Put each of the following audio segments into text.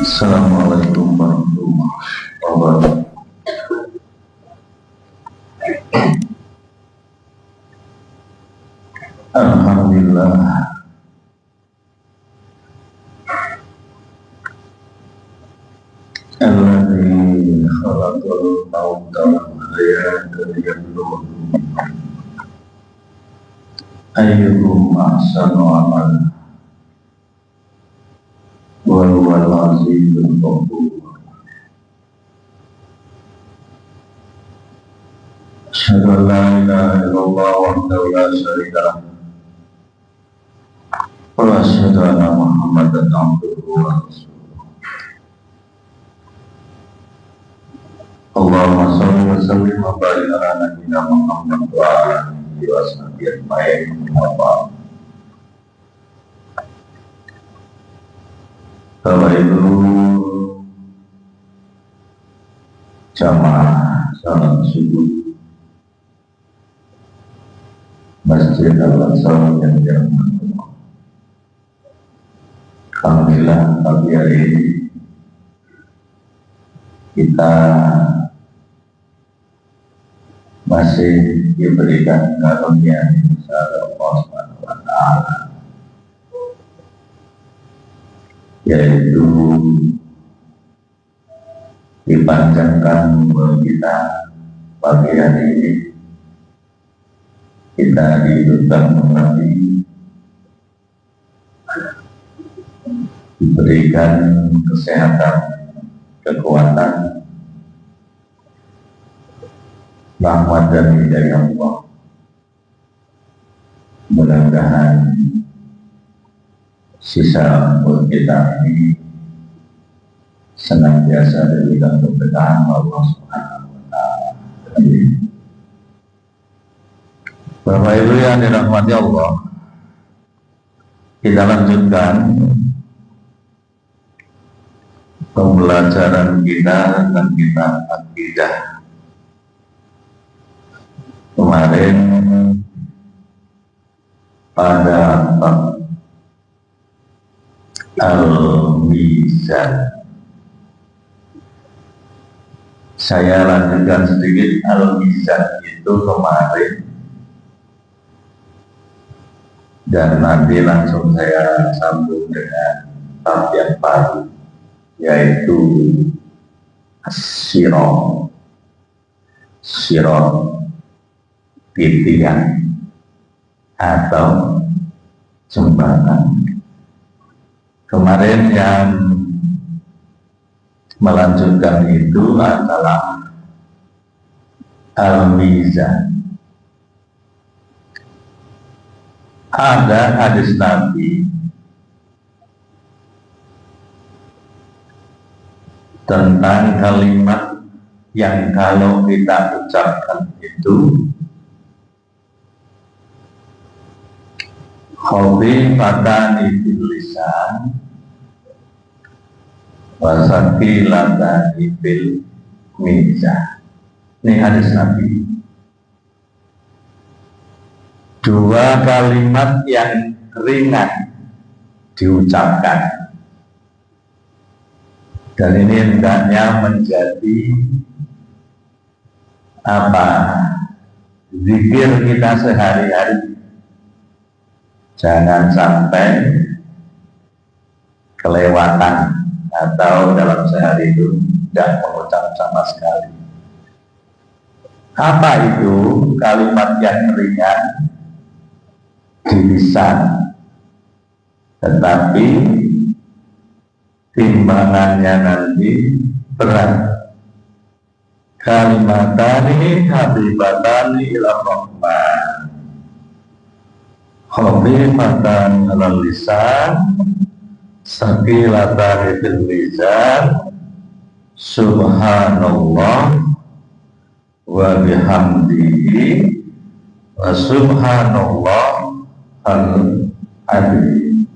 Assalamualaikum warahmatullahi wabarakatuh. Alhamdulillah alladzi khalaqal mauta wal hayata liyabluwakum ayyukum ahsanu amala wa huwal azizul ghafur. Asyhadu an la ilaha illallah wahdahu la syarika lah wa asyhadu anna Muhammadan abduhu wa rasuluh. Allahumma shalli wa sallim wa barik ala nabiyyina Muhammad wa ala alihi wa sahbihi ajma'in. Bapak Ibu jamaah salat subuh Masjid Al-Aqsa yang dirahmati Allah. Alhamdulillah pagi hari ini kita masih diberikan karunia dari Allah Subhanahu wa Ta'ala, yaitu dipanjangkan umur kita pagi hari ini. Kita dihidupkan kembali, diberikan kesehatan, kekuatan, rahmat dan hidayah Allah. Mudah-mudahan sisa umur kita ini senantiasa diberikan keberkahan Allah Subhanahu wa Ta'ala. Bapak Ibu yang dirahmati Allah, kita lanjutkan pembelajaran kita tentang kitab Aqidah. Kemarin pada bab Al-Mizan, saya lanjutkan sedikit. Al-Mizan itu kemarin, dan nanti langsung saya sambung dengan bab yang baru, yaitu Sirat, titian atau jembatan. Kemarin yang melanjutkan itu adalah Al-Mizan. Ada hadis Nabi tentang kalimat yang kalau kita ucapkan itu khafifatani fil lisan wa saqilatani fil mizan. Ini hadis Nabi. Dua kalimat yang ringan diucapkan, dan ini hendaknya menjadi zikir kita sehari-hari. Jangan sampai kelewatan atau dalam sehari itu tidak mengucap sama sekali. Apa itu kalimat yang ringan di lisan, tetapi timbangannya nanti berat? Kalimatani habibatani ila rahman, khafifatan alal lisan, saqilatani fil mizan, subhanallah wa bihamdihi wa subhanallah al-adil.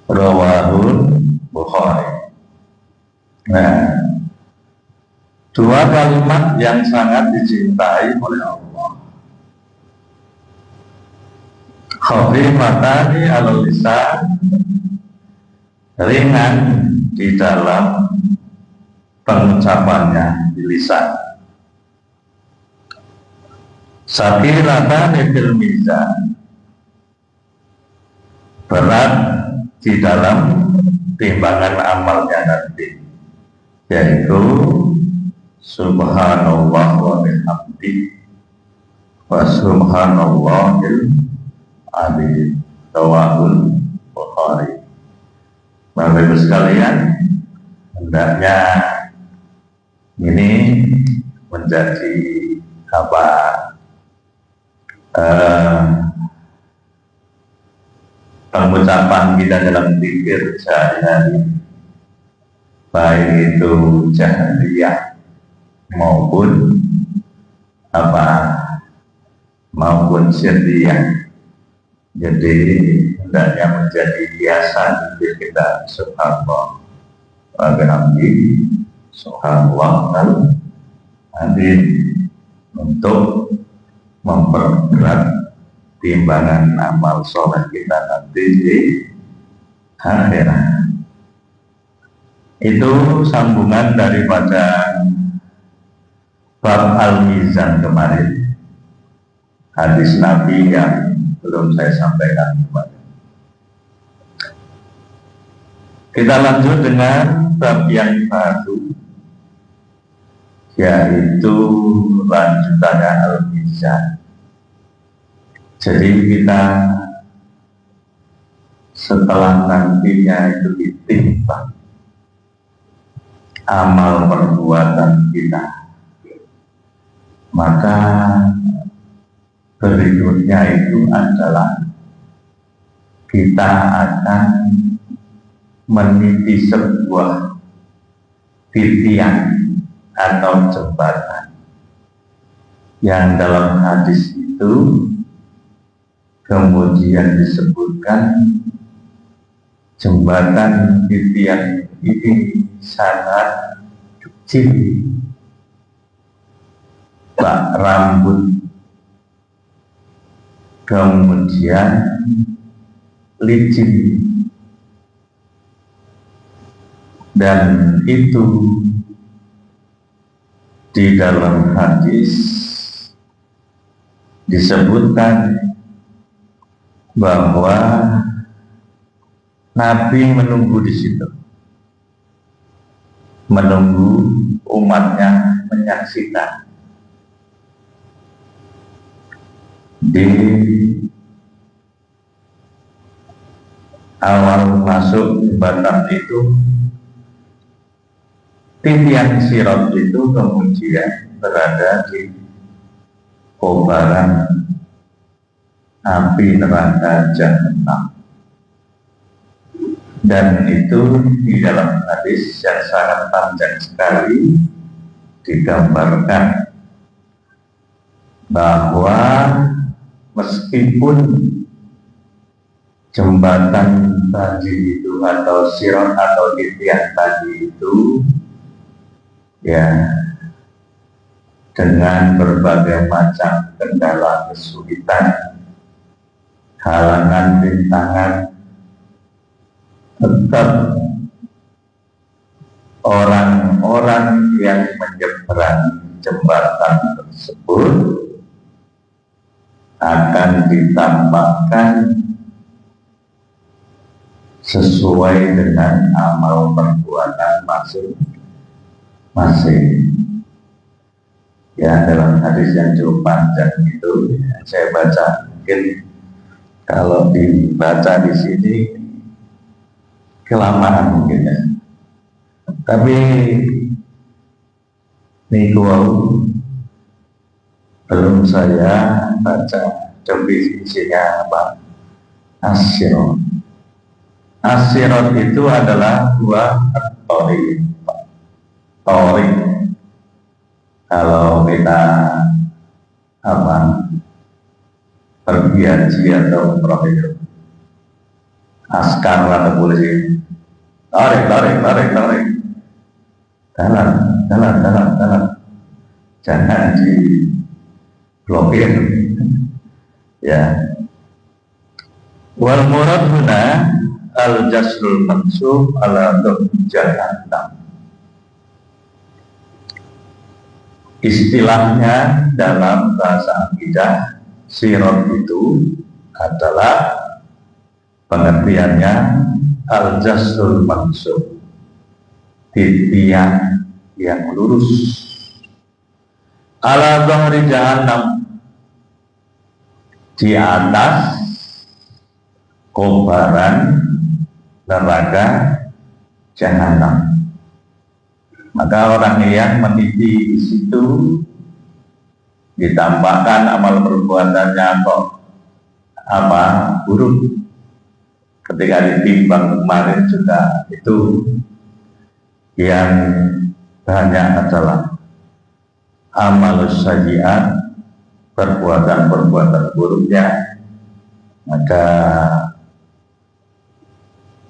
Rawah Nah, dua kalimat yang sangat dicintai oleh Allah. Khafifatani alal lisan, ringan di dalam pengucapannya di lisan. Saqilatani fil mizan, berat di dalam timbangan amalnya nanti, yaitu subhanallah wa bihamdi wa subhanallahil azim. Rawahul Bukhari. Bapak Ibu sekalian, hendaknya ini menjadi pengucapan kita dalam zikir sehari-hari, baik itu jahriyah maupun maupun sirriyah. Jadi hendaknya menjadi biasa zikir kita subhanallah wa bihamdi subhanallahal azim, untuk memperberat timbangan amal soleh kita nanti di akhirat. Itu sambungan daripada bab al-mizan kemarin, hadis Nabi yang belum saya sampaikan kemarin. Kita lanjut dengan bab yang baru, yaitu lanjutannya al-mizan. Jadi kita setelah nantinya itu ditimbang amal perbuatan kita, maka berikutnya itu adalah kita akan meniti sebuah titian atau jembatan yang dalam hadis itu kemudian disebutkan jembatan titian ini sangat kecil, bak rambut, kemudian licin, dan itu di dalam hadis disebutkan bahwa Nabi menunggu di situ, menunggu umatnya menyaksikan. Di awal masuk jembatan itu, titian sirat itu kemudian berada di kobaran api neraka Jahannam, dan itu di dalam hadis yang sangat panjang sekali digambarkan bahwa meskipun jembatan tadi itu atau sirat atau titian tadi itu ya dengan berbagai macam kendala, kesulitan, halangan, rintangan, tetap orang-orang yang menyeberangi jembatan tersebut akan ditambahkan sesuai dengan amal perbuatan masing-masing. Ya, dalam hadis yang cukup panjang itu saya baca, mungkin kalau dibaca di sini kelamaan mungkin ya. Tapi niku belum saya baca definisinya apa. As-sirat. As-sirat itu adalah buah torik. Kalau kita pergi haji atau umroh itu, askar atau polisi, tarik. dalam, jangan diblokir. Ya. Wal murad huna al jasrul mansub ala jahannam. Istilahnya dalam bahasa akidah, sirat itu adalah pengertiannya al jasrul mansub, titian yang lurus, ala dhahri jahannam, di atas kobaran neraka jahanam. Maka orang yang meniti di situ ditambahkan amal perbuatannya apa buruk, ketika ditimbang kemarin juga itu yang banyak adalah amal sayyi'at, perbuatan-perbuatan buruknya, maka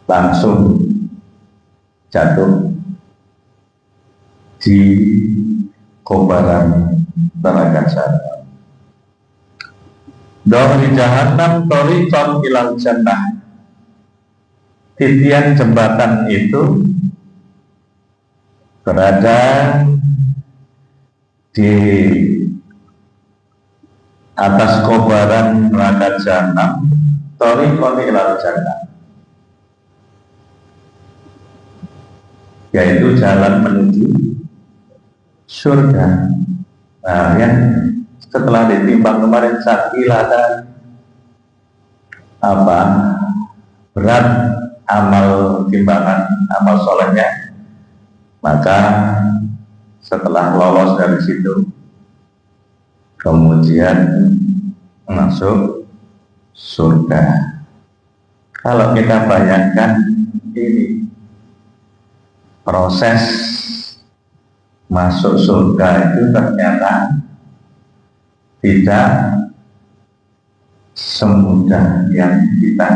langsung jatuh di kobaran neraka jahanam. Dari jahannam thariqan ilal jannah, titian jembatan itu berada di atas kobaran neraka jahanam, thariqan ilal jannah, yaitu jalan menuju surga. Nah, yang setelah ditimbang kemarin sakilatan apa berat amal timbangan amal solehnya, maka setelah lolos dari situ kemudian masuk surga. Kalau kita bayangkan ini proses masuk surga itu ternyata tidak semudah yang kita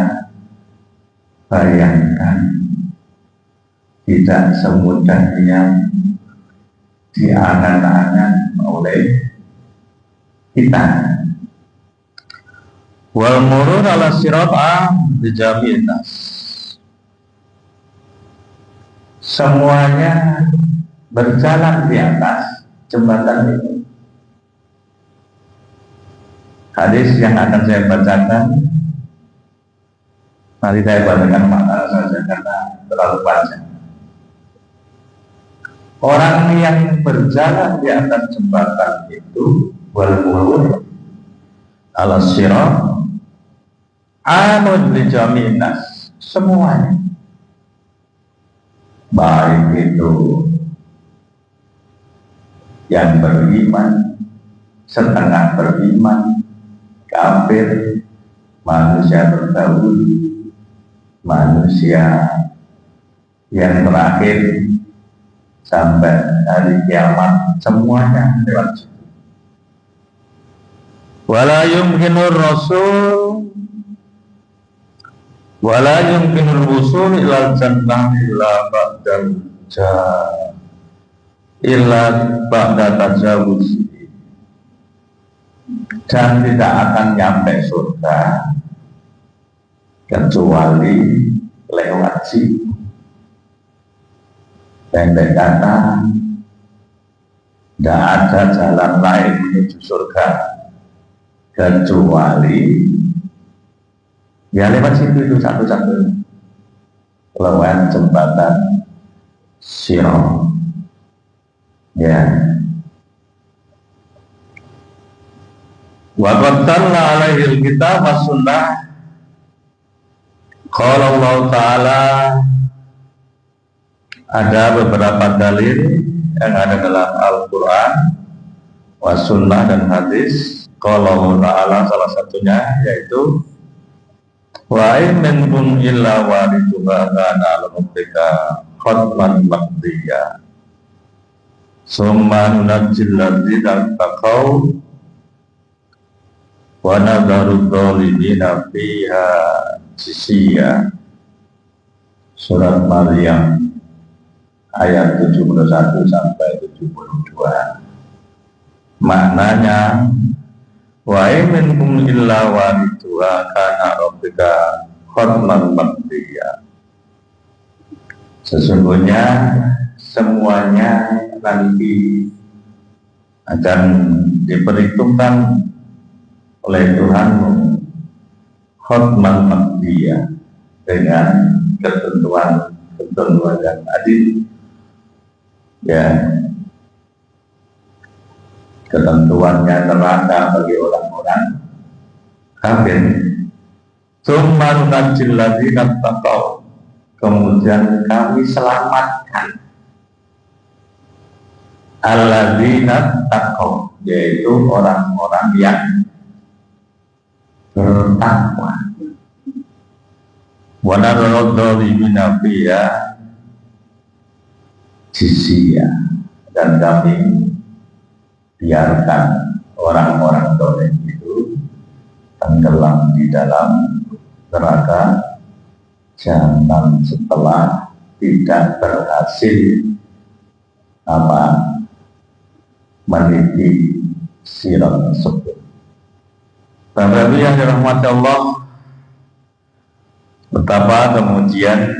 bayangkan, tidak semudah yang diangan-angan oleh kita. Wal murur ala sirat dijami'in nas, semuanya berjalan di atas jembatan itu. Hadis yang akan saya bacakan, nanti saya bacakan makna saja karena terlalu panjang. Orang yang berjalan di atas jembatan itu wal murur ala sirat amun li jami'in nas, semuanya, baik itu yang beriman, setengah beriman, kafir, manusia terdahulu, manusia yang terakhir, sampai hari kiamat, semuanya lewat situ. Wala yumkinur rasul wala yumkinur wusul ilal jannah illa ba'da tajawuz, dan tidak akan nyampe surga kecuali lewat situ. Pendek kata, tidak ada jalan lain menuju surga kecuali ya lewat situ, itu satu-satunya, lewat jembatan sirat. Ya. Wa qaddalla alaihi alkitab was sunnah. Qala Allah Ta'ala, ada beberapa dalil yang ada dalam Al-Quran, was sunnah dan hadis. Qala Allah Ta'ala salah satunya yaitu wa in minkum illa waridhuha kana al-muttaqina khatman maqdiya summa nunajjil ladzina taqaw wa nadharu dzalimina fiha. Sisia, surat Maryam ayat 71 sampai 72. Maknanya, wa minkum illa waridha kana rabbika khatman maqdiya. Sesungguhnya semuanya nanti akan diperhitungkan oleh Tuhanmu khatman maqdiya, dengan ketentuan yang adil, ya, ketentuannya neraka bagi orang-orang kafir. Tsumma nunajjil ladzina taqaw, kemudian kami selamatkan alladzina taqaw, yaitu orang-orang yang bertakwa. Wa nadharu dhalimina fiha jizya, dan kami biarkan orang-orang zalim itu tenggelam di dalam neraka jahanam setelah tidak berhasil meniti sirat tersebut. Bapak yang dirahmati Allah, betapa kemudian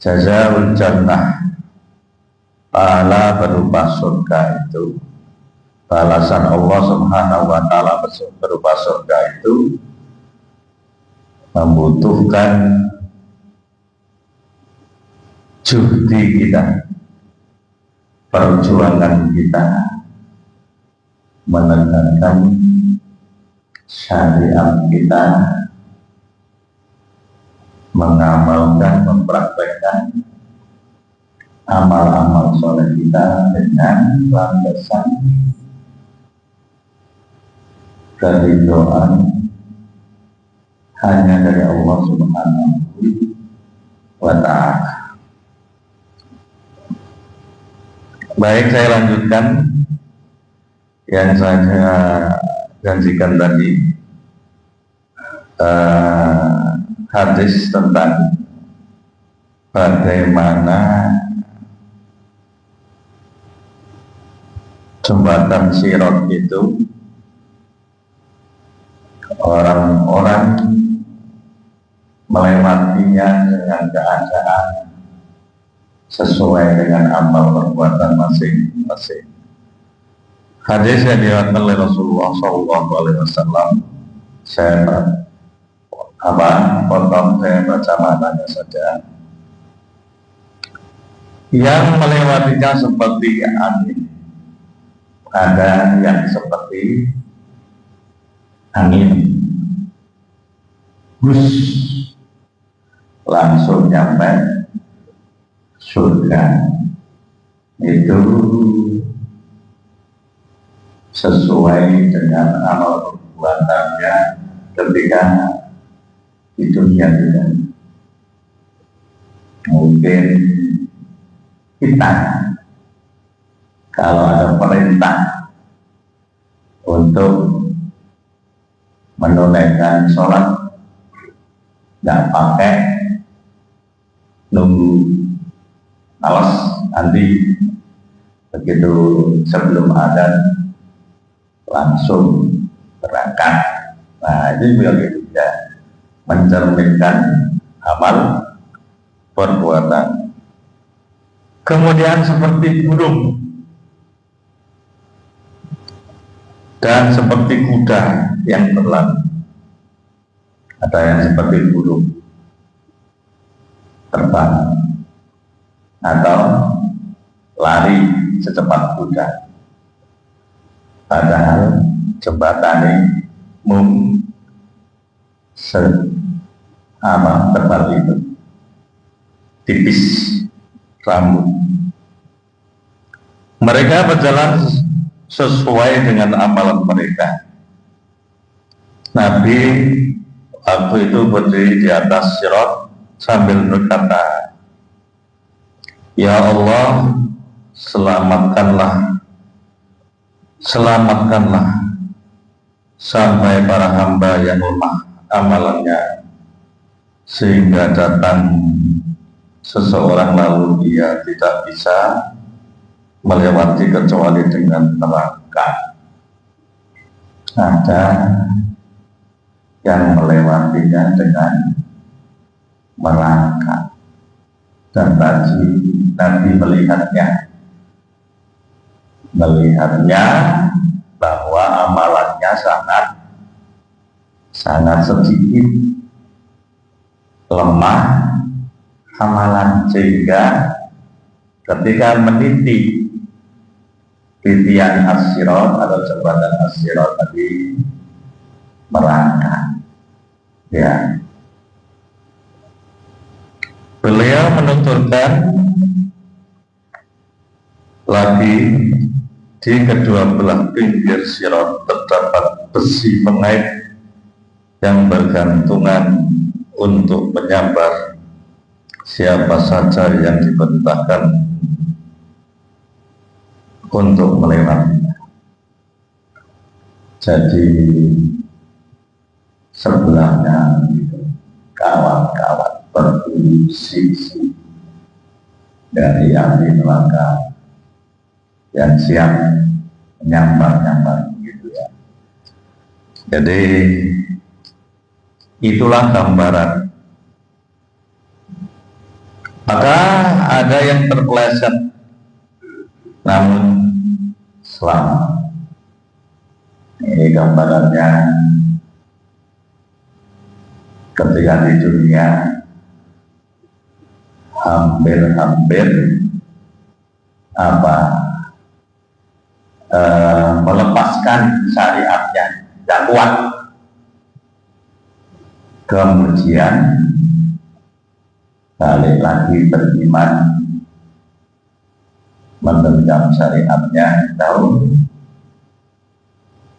jazaul jannah, pahala berupa surga itu, balasan Allah Subhanahu wa ta'ala berupa surga itu membutuhkan juhdi kita, perjuangan kita menegakkan syariat kita, mengamalkan, mempraktekkan amal-amal soleh kita dengan landasan keridhaan hanya dari Allah Subhanahu wa ta'ala. Baik, saya lanjutkan yang saya janjikan tadi, hadis tentang bagaimana jembatan Sirat itu orang-orang melewatinya dengan keadaan sesuai dengan amal perbuatan masing-masing. Hadis yang diriwayatkan oleh Rasulullah SAW, saya potong, saya baca maknanya saja. Yang melewatinya seperti angin, ada yang seperti angin, bus, langsung nyampe surga. Itu sesuai dengan amal perbuatannya ketika di dunia juga. Mungkin kita kalau ada perintah untuk menunaikan sholat, nggak pakai nunggu alas, nanti begitu sebelum adzan langsung berangkat. Nah, itu juga mencerminkan amal perbuatan. Kemudian seperti burung dan seperti kuda yang berlari. Ada yang seperti burung terbang atau lari secepat kuda. Padahal jembatan ini tebal itu, tipis rambut. Mereka berjalan sesuai dengan amalan mereka. Nabi waktu itu berdiri di atas sirat sambil berkata, "Ya Allah, selamatkanlah sampai para hamba yang lemah amalannya sehingga datang seseorang lalu dia tidak bisa melewati kecuali dengan neraka. Ada yang melewatinya dengan merangkak, dan tadi Nabi melihatnya bahwa amalannya sangat sedikit, lemah amalan, sehingga ketika meniti titian as-sirat atau jembatan as-sirat tadi merangkak, ya. Beliau menuturkan lagi, di kedua belah pinggir sirat terdapat besi pengait yang bergantungan untuk menyambar siapa saja yang diperintahkan untuk melewatinya. Jadi sebelahnya kawat-kawat bersisi dari api neraka yang siap menyambar gitu ya. Jadi itulah gambaran. Maka ada yang terpeleset namun selamat. Ini gambarannya ketika di dunia hampir melepaskan syariatnya, tidak kuat. Kemudian balik lagi beriman, menentang syariatnya, tahu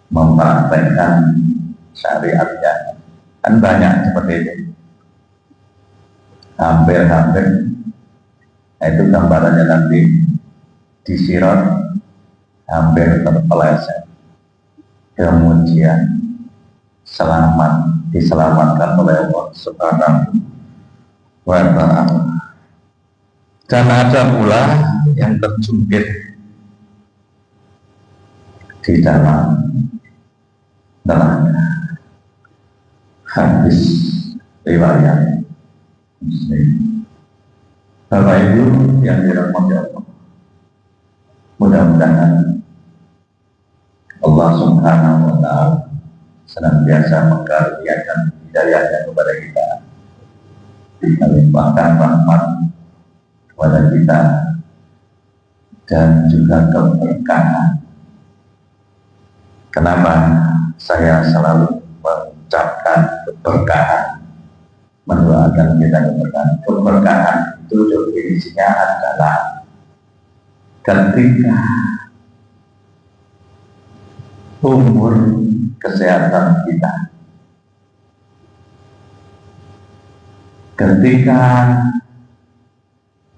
mempraktekkan syariatnya. Kan banyak seperti itu, hampir. Nah, itu gambarannya nanti di sirat, hampir terpeleset, kemudian diselamatkan oleh Allah Subhanahu wa ta'ala. Dan ada pula yang terjungkit di dalam neraka. Hadis riwayat Muslim. Bapak Ibu yang dirahmati Allah, mudah-mudahan Allah Subhanahu wa ta'ala senantiasa mengkaruniakan hidayahnya kepada kita, melimpahkan rahmat kepada kita, dan juga keberkahan. Kenapa saya selalu mengucapkan keberkahan, mendoakan kita keberkahan? Keberkahan itu definisinya adalah ketika umur kesehatan kita, ketika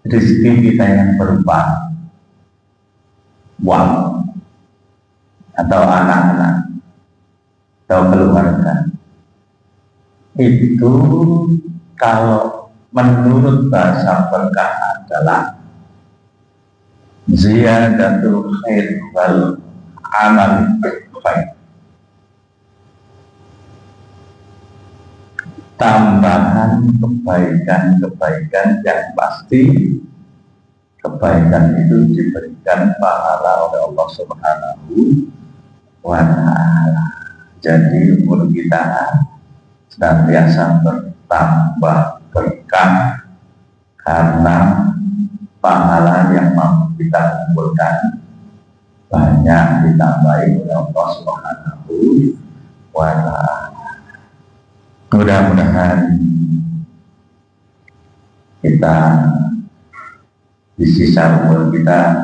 rezeki kita yang berupa uang atau anak-anak atau keluarga, itu kalau menurut bahasa berkah adalah ziyadatul khair wal amal baik, tambahan kebaikan yang pasti. Kebaikan itu diberikan pahala oleh Allah Subhanahu wa ta'ala. Jadi umur kita senantiasa bertambah berkah karena pahala yang mampu kita kumpulkan banyak ditambahi oleh Allah Subhanahu wa ta'ala. Mudah-mudahan kita di sisa umur kita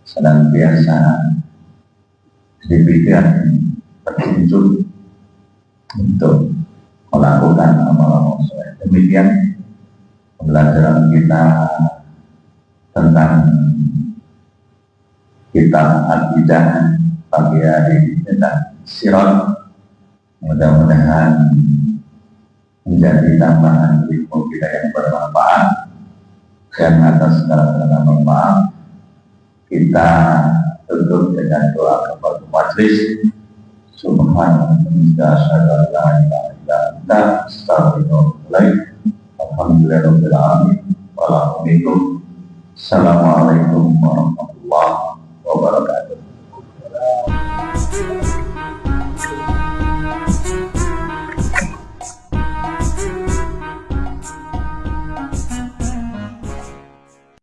senantiasa diberikan petunjuk untuk melakukan amal-amal soleh. Demikian pembelajaran kita tentang kitab Al-Bidah pagi hari ini tentang sirat. Mudah-mudahan menjadi tambahan ilmu kita yang bermanfaat, dan atas segala manfaat kita tutup dengan doa kepada majlis. Subhanallah, Assalamualaikum warahmatullahi wabarakatuh.